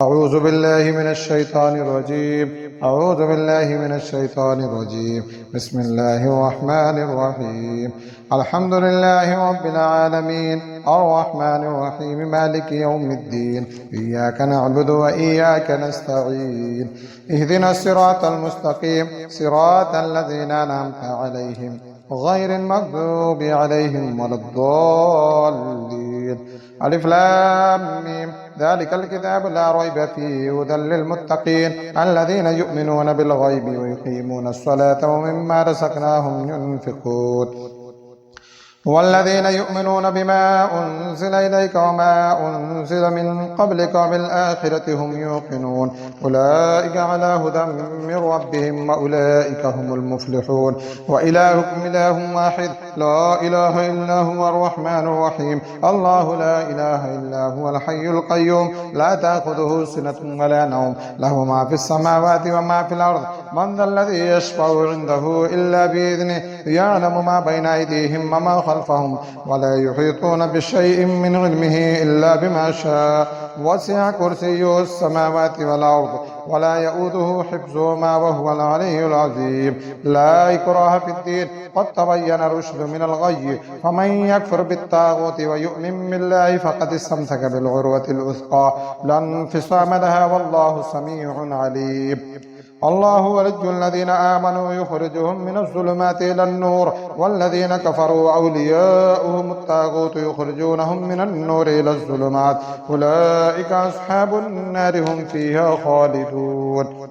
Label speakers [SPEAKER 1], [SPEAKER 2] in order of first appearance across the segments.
[SPEAKER 1] أعوذ بالله من الشيطان الرجيم أعوذ بالله من الشيطان الرجيم بسم الله الرحمن الرحيم الحمد لله رب العالمين الرحمن الرحيم مالك يوم الدين إياك نعبد وإياك نستعين اهدنا الصراط المستقيم صراط الذين أنعمت عليهم غير المغضوب عليهم ولا الضالين ألف لام ميم ذلك الكتاب لا ريب فيه هدى للمتقين الذين يؤمنون بالغيب ويقيمون الصلاة ومما رزقناهم ينفقون والذين يؤمنون بما أنزل إليك وما أنزل من قبلك وبالآخرة هم يوقنون أولئك على هدى من ربهم وأولئك هم المفلحون وإلهكم إله واحد لا إله إلا هو الرحمن الرحيم الله لا إله إلا هو الحي القيوم لا تأخذه سنة ولا نوم له ما في السماوات وما في الأرض من ذا الذي يشفع عنده إلا بإذنه يعلم ما بين أيديهم وما خلفهم ولا يحيطون بشيء من علمه إلا بما شاء وسع كرسيه السماوات والأرض ولا يؤوده حفظهما وهو العلي العظيم لا إكراه في الدين قد تبين الرشد من الغي فمن يكفر بالطاغوت ويؤمن بالله فقد استمسك بالعروة الوثقى لا انفصام لها والله سميع عليم الله ولي الذين آمنوا يخرجهم من الظلمات إلى النور والذين كفروا أولياؤهم الطاغوت يخرجونهم من النور إلى الظلمات أولئك أصحاب النار هم فيها خالدون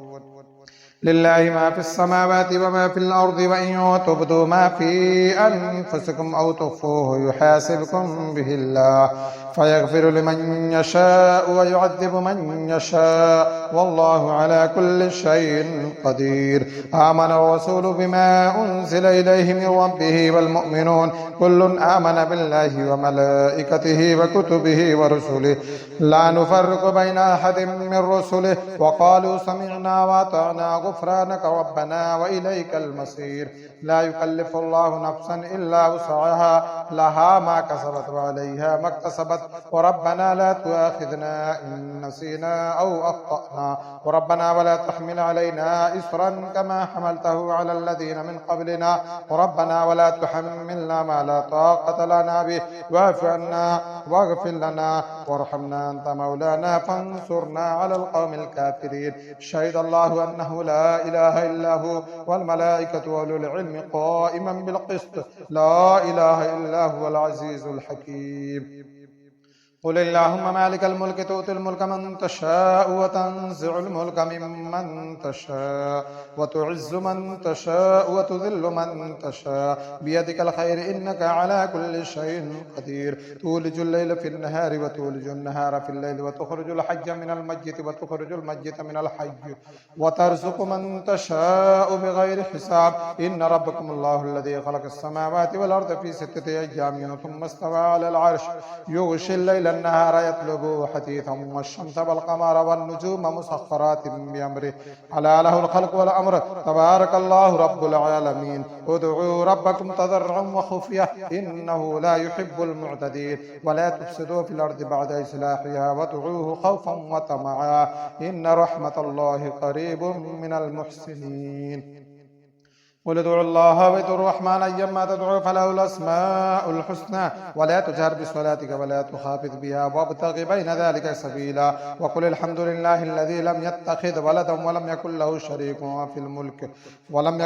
[SPEAKER 1] لله ما في السماوات وما في الأرض وإن تبدوا ما في أنفسكم أو تخفوه يحاسبكم به الله فيغفر لمن يشاء ويعذب من يشاء والله على كل شيء قدير آمن الرسول بما أنزل إليه من ربه والمؤمنون كل آمن بالله وملائكته وكتبه ورسله لا نفرق بين أحد من رسله وقالوا سمعنا وأطعنا غفرانك ربنا وإليك المصير لا يكلف الله نفسا إلا وسعها لها ما كسبت وعليها ما اكتسبت وربنا لا تؤاخذنا إن نسينا أو أخطأنا وربنا ولا تحمل علينا إصرا كما حملته على الذين من قبلنا وربنا ولا تحملنا ما لا طاقة لنا به واعف عنا واغفر لنا وارحمنا أنت مولانا فانصرنا على القوم الكافرين شهد الله أنه لا إله إلا هو والملائكة وأولو العلم قائما بالقسط لا إله إلا هو العزيز الحكيم قل اللهم مالك الملك تؤتي الملك من تشاء وتنزع الملك ممن تشاء وتعز من تشاء وتذل من تشاء بيدك الخير إنك على كل شيء قدير تولج الليل في النهار وتولج النهار في الليل وتخرج الحج من الميت وتخرج الميت من الحي وترزق من تشاء بغير حساب إن ربكم الله الذي خلق السماوات والأرض في 6 أيام ثم استوى على العرش يغشي الليل النهار يطلبه حثيثا والشمس والقمر والنجوم مسخرات بأمره ألا له الخلق والأمر تبارك الله رب العالمين ادعوا ربكم تضرعا وخفية إنه لا يحب المعتدين ولا تفسدوا في الأرض بعد إصلاحها وادعوه خوفا وطمعا إن رحمة الله قريب من المحسنين قل ادعوا الله وادعوا الرحمن أيما تدعوا فله الأسماء الحسنى ولا تجهر بصلاتك ولا تخافت بها وابتغ بين ذلك سبيلا وقل الحمد لله الذي لم يتخذ ولدا ولم يكن له شريك في الملك ولم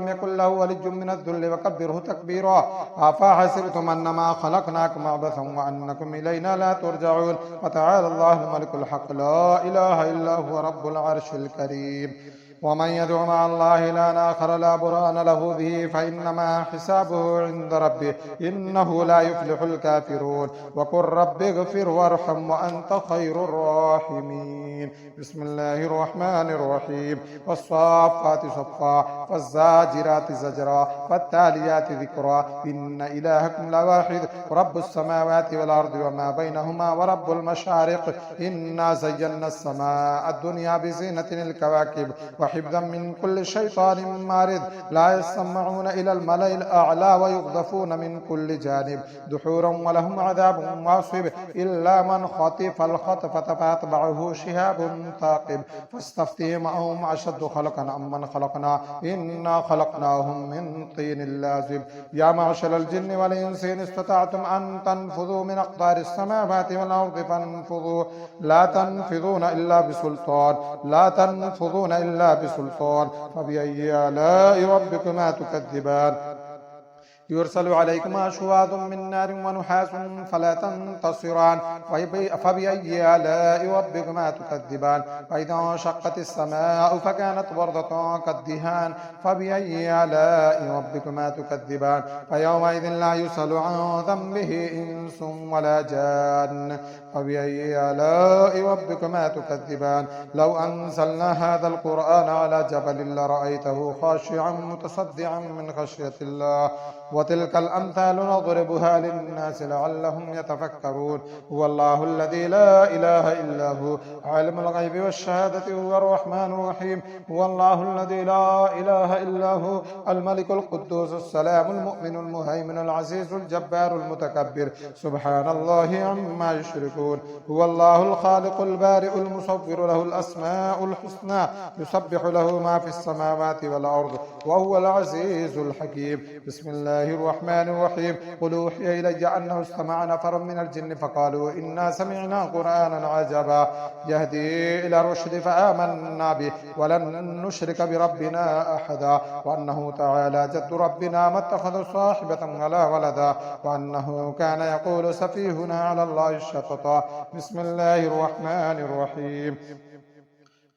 [SPEAKER 1] يكن له ولي من الذل وكبره تكبيرا أفحسبتم أنما خلقناكم عبثا وأنكم إلينا لا ترجعون وتعالى الله الملك الحق لا إله إلا هو رب العرش الكريم ومن يدع مع الله إلها آخر لا برهان له به فإنما حسابه عند ربه إنه لا يفلح الكافرون وقل رب اغفر وارحم وأنت خير الراحمين بسم الله الرحمن الرحيم والصافات صفا والزاجرات زجرا والتاليات ذكرا إن إلهكم لواحد رب السماوات والأرض وما بينهما ورب المشارق إنا زينا السماء الدنيا بزينة الكواكب وحفظا من كل شيطان مارد لا يسمعون إلى الملأ الأعلى ويقذفون من كل جانب دحورا ولهم عذاب واصب إلا من خطف الخطفة فأتبعه شهاب ثاقب فاستفتهم أهم أشد خلقا أم من خلقنا إنا خلقناهم من طين لازب يا معشر الجن والإنس إن استطعتم أن تنفذوا من أقطار السماوات والأرض فانفذوا لا تنفذون إلا بسلطان لا تنفذون إلا بسلطان فبأي آلاء ربكما تكذبان يرسل عليكما شواظ من نار ونحاس فلا تنتصران فبأي آلاء ربكما تكذبان فإذا انشقت السماء فكانت وردة كالدهان فبأي آلاء ربكما تكذبان فيومئذ لا يسأل عن ذنبه إنس ولا جان فبأي آلاء ربكما تكذبان لو أنزلنا هذا القرآن على جبل لرأيته خاشعا متصدعا من خشية الله وتلك الأمثال نضربها للناس لعلهم يتفكرون هو الله الذي لا إله إلا هو عالم الغيب والشهادة هو الرحمن الرحيم هو الله الذي لا إله إلا هو الملك القدوس السلام المؤمن المهيمن العزيز الجبار المتكبر سبحان الله عما يشركون هو الله الخالق البارئ المصور له الأسماء الحسنى يسبح له ما في السماوات والأرض وهو العزيز الحكيم بسم الله الرحمن الرحيم قل أوحي إلي أنه استمع نفر من الجن فقالوا إنا سمعنا قرآنا عجبا يهدي إلى الرشد فآمنا به ولن نشرك بربنا أحدا وأنه تعالى جد ربنا ما اتخذ صاحبة ولا ولدا وأنه كان يقول سفيهنا على الله الشططا بسم الله الرحمن الرحيم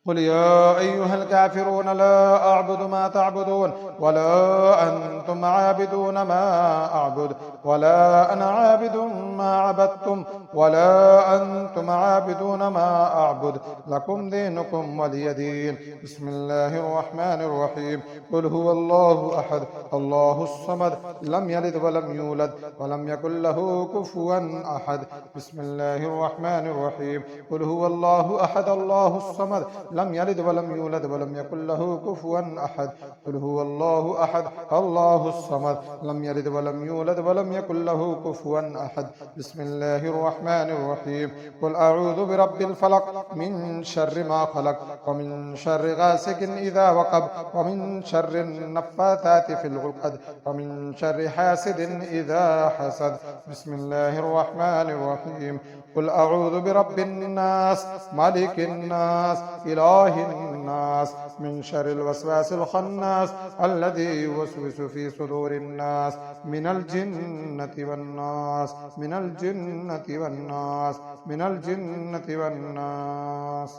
[SPEAKER 1] قل يا أيها الكافرون لا أعبد ما تعبدون ولا أنتم عابدون ما أعبد ولا أنا عابد ما عبدتم ولا أنتم عابدون ما أعبد لكم دينكم ولي دين بسم الله الرحمن الرحيم قل هو الله أحد الله الصمد لم يلد ولم يولد ولم يكن له كفوا أحد بسم الله الرحمن الرحيم قل هو الله أحد الله الصمد لم يلد ولم يولد ولم يكن له كفوا أحد قل هو الله أحد الله الصمد لم يلد ولم يولد ولم يكن له كفوا أحد بسم الله الرحمن الرحيم قل أعوذ برب الفلق من شر ما خلق ومن شر غاسق إذا وقب ومن شر النفاثات في العقد ومن شر حاسد إذا حسد بسم الله الرحمن الرحيم قل أعوذ برب الناس ملك الناس إله الناس من شر الوسواس الخناس الذي يوسوس في صدور الناس من الجنة والناس من الجنة والناس من الجنة والناس